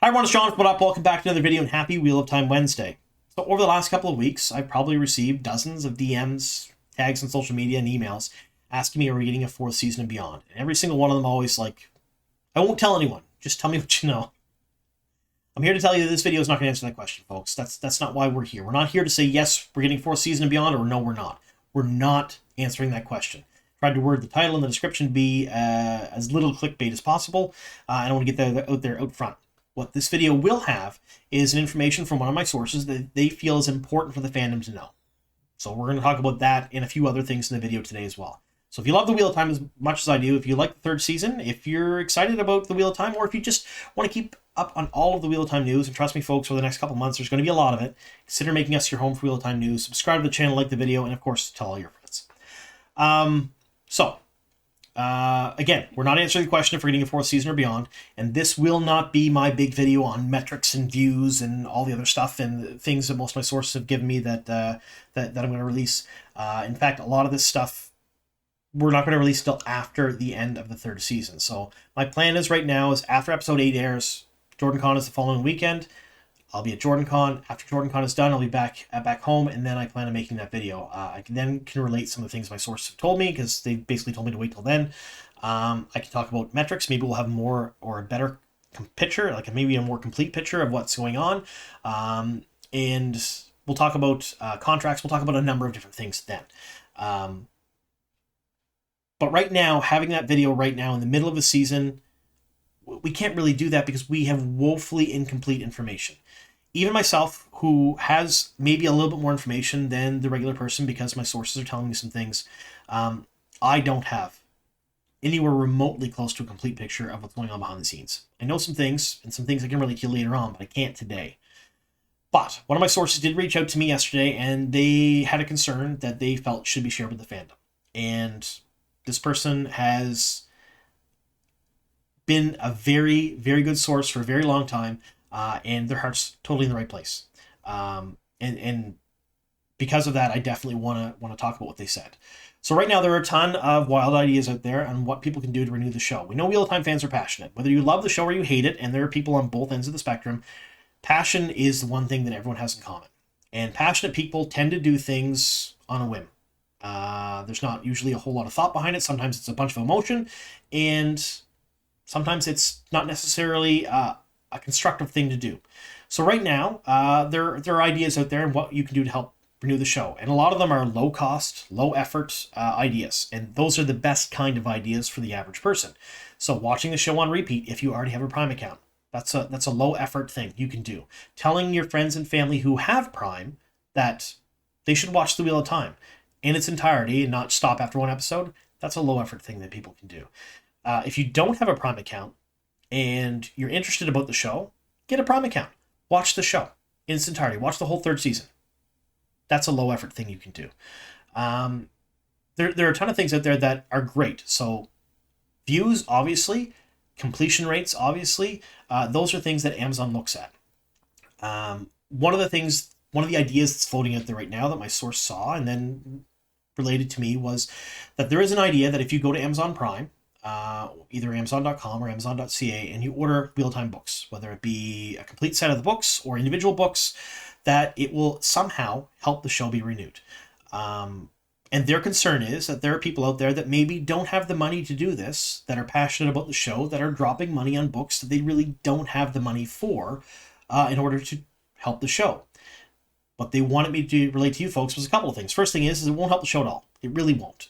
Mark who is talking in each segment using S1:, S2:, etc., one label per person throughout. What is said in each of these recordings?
S1: Hi everyone, it's John. What up? Welcome back to another video and happy Wheel of Time Wednesday. So over the last couple of weeks, I've probably received dozens of DMs, tags on social media, and emails asking me are we getting a fourth season and beyond. And every single one of them always like, I won't tell anyone. Just tell me what you know. I'm here to tell you that this video is not going to answer that question, folks. That's not why we're here. We're not here to say yes, we're getting fourth season and beyond, or no, we're not. We're not answering that question. Tried to word the title and the description to be as little clickbait as possible. I don't want to get that out there out front. What this video will have is an information from one of my sources that they feel is important for the fandom to know. So we're going to talk about that and a few other things in the video today as well. So if you love the Wheel of Time as much as I do, if you like the third season, if you're excited about the Wheel of Time, or if you just want to keep up on all of the Wheel of Time news, and trust me folks, for the next couple months there's going to be a lot of it, consider making us your home for Wheel of Time news. Subscribe to the channel, like the video, and of course tell all your friends. Again, we're not answering the question if we're getting a fourth season or beyond, and this will not be my big video on metrics and views and all the other stuff and things that most of my sources have given me that I'm going to release. In fact, a lot of this stuff we're not going to release till after the end of the third season. So my plan is right now is after episode 8 airs, JordanCon is the following weekend. I'll be at JordanCon. After JordanCon is done, I'll be back home, and then I plan on making that video. I can relate some of the things my sources have told me, because they basically told me to wait till then. I can talk about metrics. Maybe we'll have more or a better picture, like maybe a more complete picture of what's going on. And we'll talk about contracts. We'll talk about a number of different things then. But right now, having that video right now in the middle of the season, we can't really do that because we have woefully incomplete information. Even myself, who has maybe a little bit more information than the regular person because my sources are telling me some things, I don't have anywhere remotely close to a complete picture of what's going on behind the scenes. I know some things, and some things I can relate to you later on, but I can't today. But one of my sources did reach out to me yesterday, and they had a concern that they felt should be shared with the fandom. And this person has been a very, very good source for a very long time, and their heart's totally in the right place. And because of that, I definitely want to talk about what they said. So right now, there are a ton of wild ideas out there on what people can do to renew the show. We know Wheel of Time fans are passionate. Whether you love the show or you hate it, and there are people on both ends of the spectrum, passion is the one thing that everyone has in common. And passionate people tend to do things on a whim. There's not usually a whole lot of thought behind it. Sometimes it's a bunch of emotion, and sometimes it's not necessarily a constructive thing to do. So right now, there are ideas out there and what you can do to help renew the show. And a lot of them are low cost, low effort ideas. And those are the best kind of ideas for the average person. So watching the show on repeat, if you already have a Prime account, that's a low effort thing you can do. Telling your friends and family who have Prime that they should watch The Wheel of Time in its entirety and not stop after one episode, that's a low effort thing that people can do. If you don't have a Prime account and you're interested about the show, get a Prime account. Watch the show in its entirety. Watch the whole third season. That's a low effort thing you can do. There are a ton of things out there that are great. So views, obviously, completion rates, obviously, those are things that Amazon looks at. One of the ideas that's floating out there right now that my source saw and then related to me was that there is an idea that if you go to Amazon Prime, either Amazon.com or Amazon.ca, and you order Wheel of Time books, whether it be a complete set of the books or individual books, that it will somehow help the show be renewed. And their concern is that there are people out there that maybe don't have the money to do this, that are passionate about the show, that are dropping money on books that they really don't have the money for in order to help the show. What they wanted me to relate to you folks was a couple of things. First thing is it won't help the show at all. It really won't.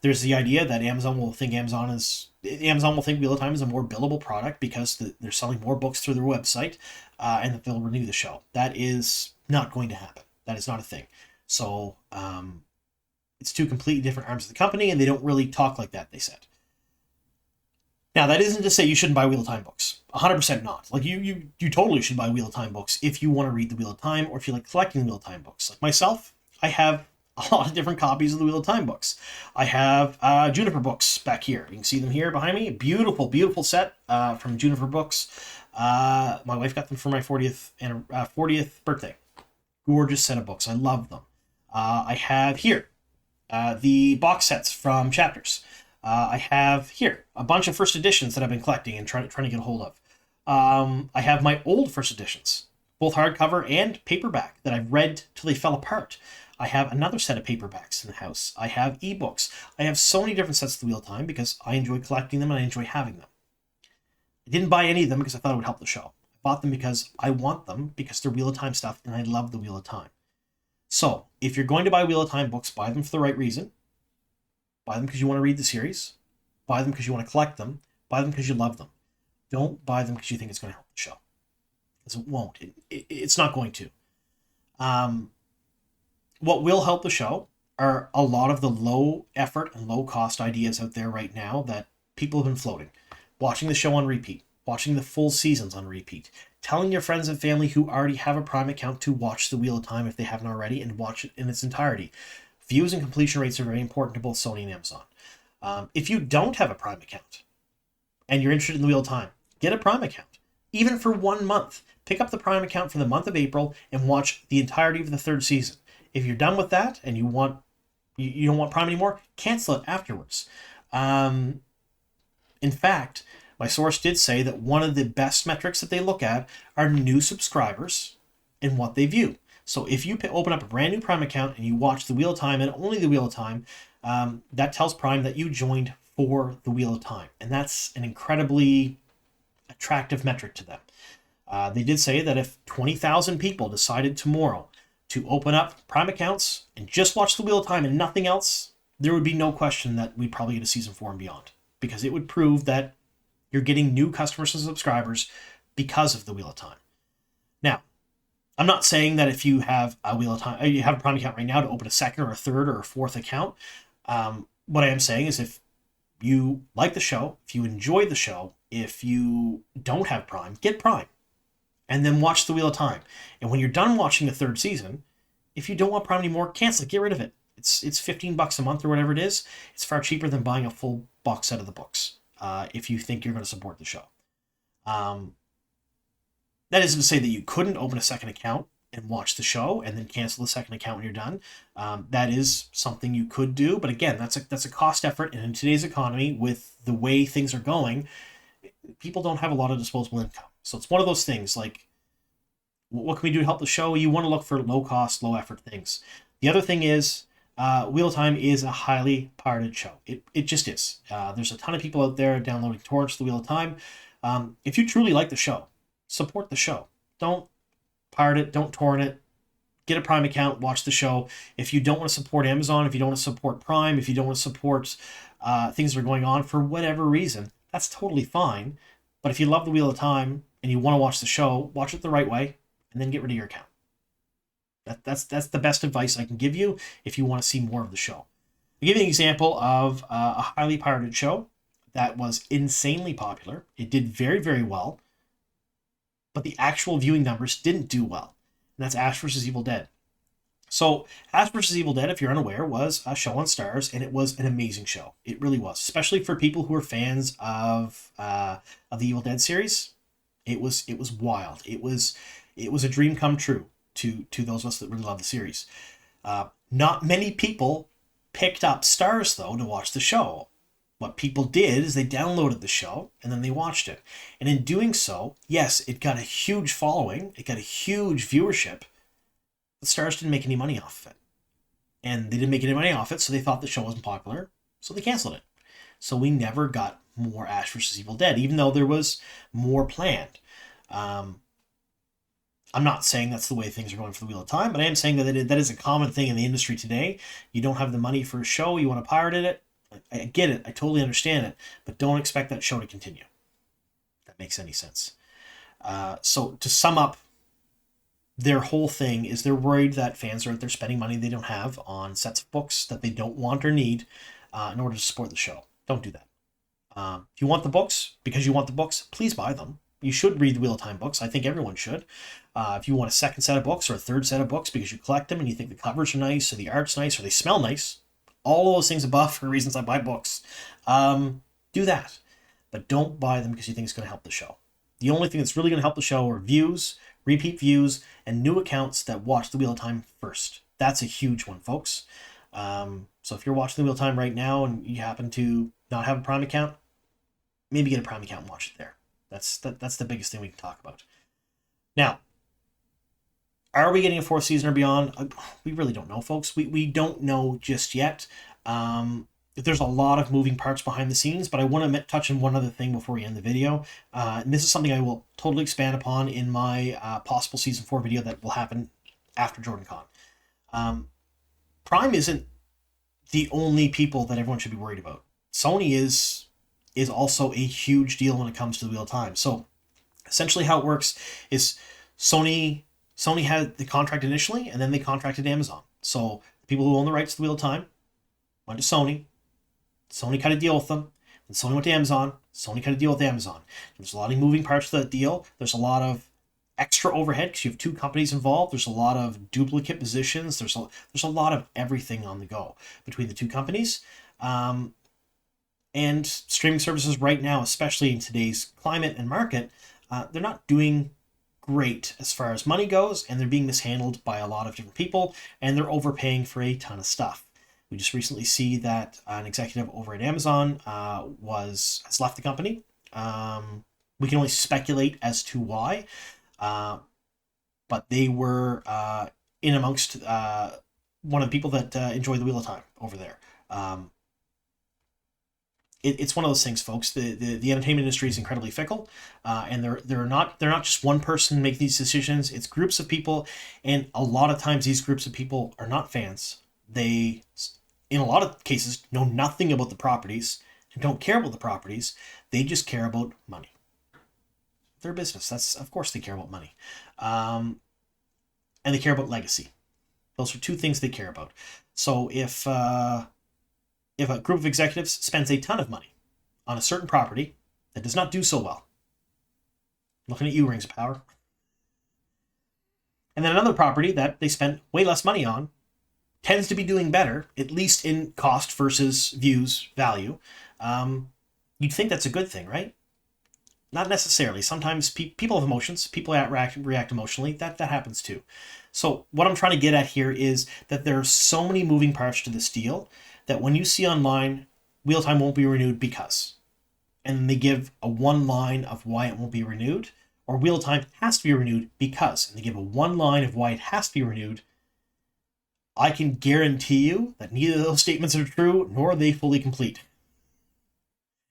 S1: There's the idea that Amazon will think Wheel of Time is a more billable product because they're selling more books through their website, and that they'll renew the show. That is not going to happen. That is not a thing. So it's two completely different arms of the company, and they don't really talk like that, they said. Now, that isn't to say you shouldn't buy Wheel of Time books. 100% not. Like, you totally should buy Wheel of Time books if you want to read the Wheel of Time, or if you like collecting the Wheel of Time books. Like myself, I have a lot of different copies of the Wheel of Time books. I have Juniper books back here. You can see them here behind me. Beautiful, beautiful set from Juniper Books. My wife got them for my 40th birthday. Gorgeous set of books. I love them. I have here the box sets from Chapters. I have here a bunch of first editions that I've been collecting and trying to get a hold of. I have my old first editions, both hardcover and paperback, that I've read till they fell apart. I have another set of paperbacks in the house. I have ebooks. I have so many different sets of the Wheel of Time because I enjoy collecting them and I enjoy having them. I didn't buy any of them because I thought it would help the show. I bought them because I want them, because they're Wheel of Time stuff and I love the Wheel of Time. So, if you're going to buy Wheel of Time books, buy them for the right reason. Buy them because you want to read the series. Buy them because you want to collect them. Buy them because you love them. Don't buy them because you think it's going to help the show. Because it won't. It's not going to. What will help the show are a lot of the low effort and low cost ideas out there right now that people have been floating. Watching the show on repeat. Watching the full seasons on repeat. Telling your friends and family who already have a Prime account to watch The Wheel of Time if they haven't already, and watch it in its entirety. Views and completion rates are very important to both Sony and Amazon. If you don't have a Prime account and you're interested in The Wheel of Time, get a Prime account. Even for 1 month. Pick up the Prime account for the month of April and watch the entirety of the third season. If you're done with that and you don't want Prime anymore, cancel it afterwards. In fact, my source did say that one of the best metrics that they look at are new subscribers and what they view. So if you open up a brand new Prime account and you watch The Wheel of Time and only The Wheel of Time, that tells Prime that you joined for The Wheel of Time. And that's an incredibly attractive metric to them. They did say that if 20,000 people decided tomorrow to open up Prime accounts and just watch The Wheel of Time and nothing else, there would be no question that we'd probably get a season 4 and beyond. Because it would prove that you're getting new customers and subscribers because of The Wheel of Time. Now, I'm not saying that if you have a Wheel of Time, you have a Prime account right now to open a second or a third or a fourth account. What I am saying is if you like the show, if you enjoy the show, if you don't have Prime, get Prime. And then watch The Wheel of Time. And when you're done watching the third season, if you don't want Prime anymore, cancel it, get rid of it. It's $15 a month or whatever it is. It's far cheaper than buying a full box set of the books. If you think you're going to support the show. That isn't to say that you couldn't open a second account and watch the show and then cancel the second account when you're done. That is something you could do, but again, that's a cost effort, and in today's economy, with the way things are going, people don't have a lot of disposable income. So it's one of those things, like, what can we do to help the show? You want to look for low cost, low effort things. The other thing is, Wheel of Time is a highly pirated show. It just is. There's a ton of people out there downloading torrents of the Wheel of Time. If you truly like the show, support the show. Don't pirate it. Don't torrent it. Get a Prime account. Watch the show. If you don't want to support Amazon, if you don't want to support Prime, if you don't want to support things that are going on for whatever reason, that's totally fine. But if you love the Wheel of Time and you want to watch the show, watch it the right way, and then get rid of your account. That's the best advice I can give you if you want to see more of the show. I'll give you an example of a highly pirated show that was insanely popular. It did very, very well, but the actual viewing numbers didn't do well. And that's Ash vs. Evil Dead. So Ash vs. Evil Dead, if you're unaware, was a show on Starz, and it was an amazing show. It really was, especially for people who are fans of the Evil Dead series. It was wild. It was a dream come true to those of us that really love the series. Not many people picked up Starz, though, to watch the show. What people did is they downloaded the show and then they watched it. And in doing so, yes, it got a huge following. It got a huge viewership. But Starz didn't make any money off of it. And they didn't make any money off it, so they thought the show wasn't popular. So they canceled it. So we never got more Ash vs. Evil Dead, even though there was more planned. I'm not saying that's the way things are going for the Wheel of Time, but I am saying that that is a common thing in the industry today. You don't have the money for a show, you want to pirate it. I get it, I totally understand it, but don't expect that show to continue. If that makes any sense. So to sum up, their whole thing is they're worried that fans are out there spending money they don't have on sets of books that they don't want or need in order to support the show. Don't do that. If you want the books, because you want the books, please buy them. You should read the Wheel of Time books. I think everyone should. If you want a second set of books or a third set of books because you collect them and you think the covers are nice or the art's nice or they smell nice, all those things above are reasons I buy books. Do that. But don't buy them because you think it's going to help the show. The only thing that's really going to help the show are views, repeat views, and new accounts that watch the Wheel of Time first. That's a huge one, folks. So if you're watching the Wheel of Time right now and you happen to not have a Prime account, maybe get a Prime account and watch it there. That's the biggest thing we can talk about. Now, are we getting a fourth season or beyond? We really don't know, folks. We don't know just yet. There's a lot of moving parts behind the scenes, but I want to touch on one other thing before we end the video. And this is something I will totally expand upon in my possible season 4 video that will happen after JordanCon. Prime isn't the only people that everyone should be worried about. Sony is also a huge deal when it comes to the Wheel of Time. So essentially how it works is Sony had the contract initially, and then they contracted Amazon. So the people who own the rights to the Wheel of Time went to Sony. Sony cut a deal with them. Then Sony went to Amazon. Sony cut a deal with Amazon. There's a lot of moving parts to that deal. There's a lot of extra overhead because you have two companies involved. There's a lot of duplicate positions. There's a lot of everything on the go between the two companies. And streaming services right now, especially in today's climate and market, they're not doing great as far as money goes, and they're being mishandled by a lot of different people, and they're overpaying for a ton of stuff. We just recently see that an executive over at Amazon has left the company. We can only speculate as to why, but they were in amongst one of the people that enjoy the Wheel of Time over there. It's one of those things, folks. The entertainment industry is incredibly fickle, and they're not just one person making these decisions. It's groups of people, and a lot of times these groups of people are not fans. They, in a lot of cases, know nothing about the properties and don't care about the properties. They just care about money. Their business. That's, of course, they care about money, and they care about legacy. Those are two things they care about. So if a group of executives spends a ton of money on a certain property that does not do so well, looking at you, Rings of Power, and then another property that they spent way less money on tends to be doing better, at least in cost versus views value, you'd think that's a good thing, right? Not necessarily. Sometimes people have emotions. People react emotionally. That happens too. So what I'm trying to get at here is that there are so many moving parts to this deal that when you see online, Wheel of Time won't be renewed because, and they give a one line of why it won't be renewed, or Wheel of Time has to be renewed because, and they give a one line of why it has to be renewed, I can guarantee you that neither of those statements are true, nor are they fully complete.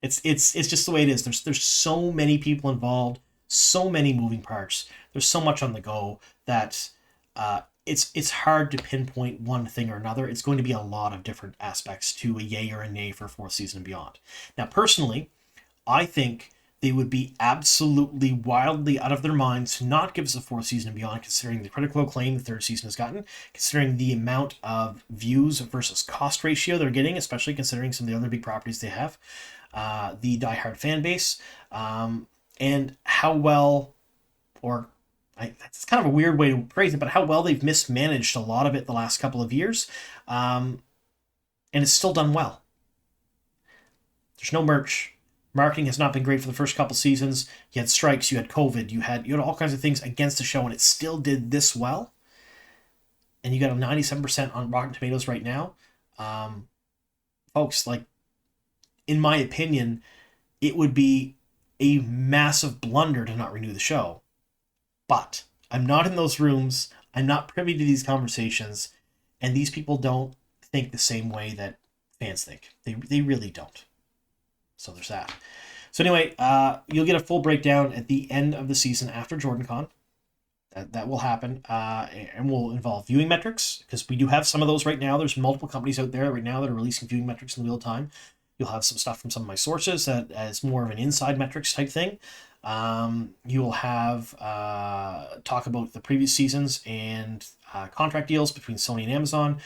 S1: It's just the way it is. There's so many people involved, so many moving parts. There's so much on the go that it's hard to pinpoint one thing or another. It's going to be a lot of different aspects to a yay or a nay for fourth season and beyond. Now, personally, I think they would be absolutely wildly out of their minds to not give us a fourth season and beyond, considering the critical acclaim the third season has gotten, considering the amount of views versus cost ratio they're getting, especially considering some of the other big properties they have, the diehard fan base, and how well, or that's kind of a weird way to phrase it, but how well they've mismanaged a lot of it the last couple of years, and it's still done well. There's no merch. Marketing has not been great for the first couple seasons. You had strikes, you had COVID, you had all kinds of things against the show, and it still did this well. And you got a 97% on Rotten Tomatoes right now. Folks, like, in my opinion, it would be a massive blunder to not renew the show. But I'm not in those rooms. I'm not privy to these conversations. And these people don't think the same way that fans think. They really don't. So there's that. So anyway, you'll get a full breakdown at the end of the season after JordanCon. That will happen, and will involve viewing metrics, because we do have some of those right now. There's multiple companies out there right now that are releasing viewing metrics in real time. You'll have some stuff from some of my sources that as more of an inside metrics type thing. You will have talk about the previous seasons and contract deals between Sony and Amazon.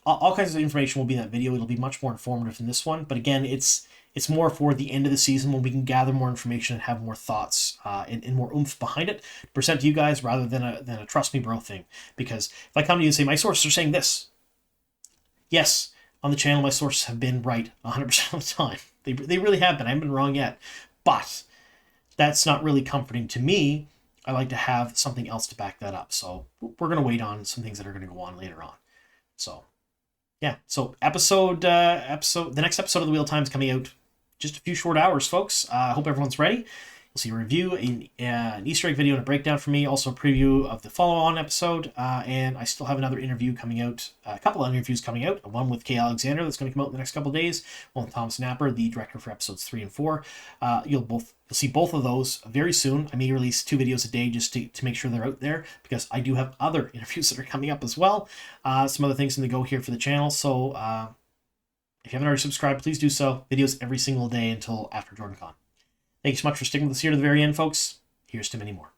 S1: All kinds of information will be in that video. It'll be much more informative than this one. But again, it's more for the end of the season when we can gather more information and have more thoughts and more oomph behind it to present to you guys, rather than a trust me bro thing. Because if I come to you and say, my sources are saying this, yes, on the channel, my sources have been right 100% of the time. They really have been. I haven't been wrong yet. But that's not really comforting to me. I like to have something else to back that up. So we're going to wait on some things that are going to go on later on. So, yeah. So the next episode of The Wheel of Time is coming out just a few short hours, folks. I hope everyone's ready. You'll see a review, an Easter egg video, and a breakdown from me. Also a preview of the follow-on episode. And I still have another interview coming out, a couple of interviews coming out. One with Kay Alexander that's going to come out in the next couple of days. One with Thomas Napper, the director for episodes 3 and 4. You'll see both of those very soon. I may release 2 videos a day just to make sure they're out there, because I do have other interviews that are coming up as well. Some other things in the go here for the channel. So if you haven't already subscribed, please do so. Videos every single day until after JordanCon. Thank you so much for sticking with us here to the very end, folks. Here's to many more.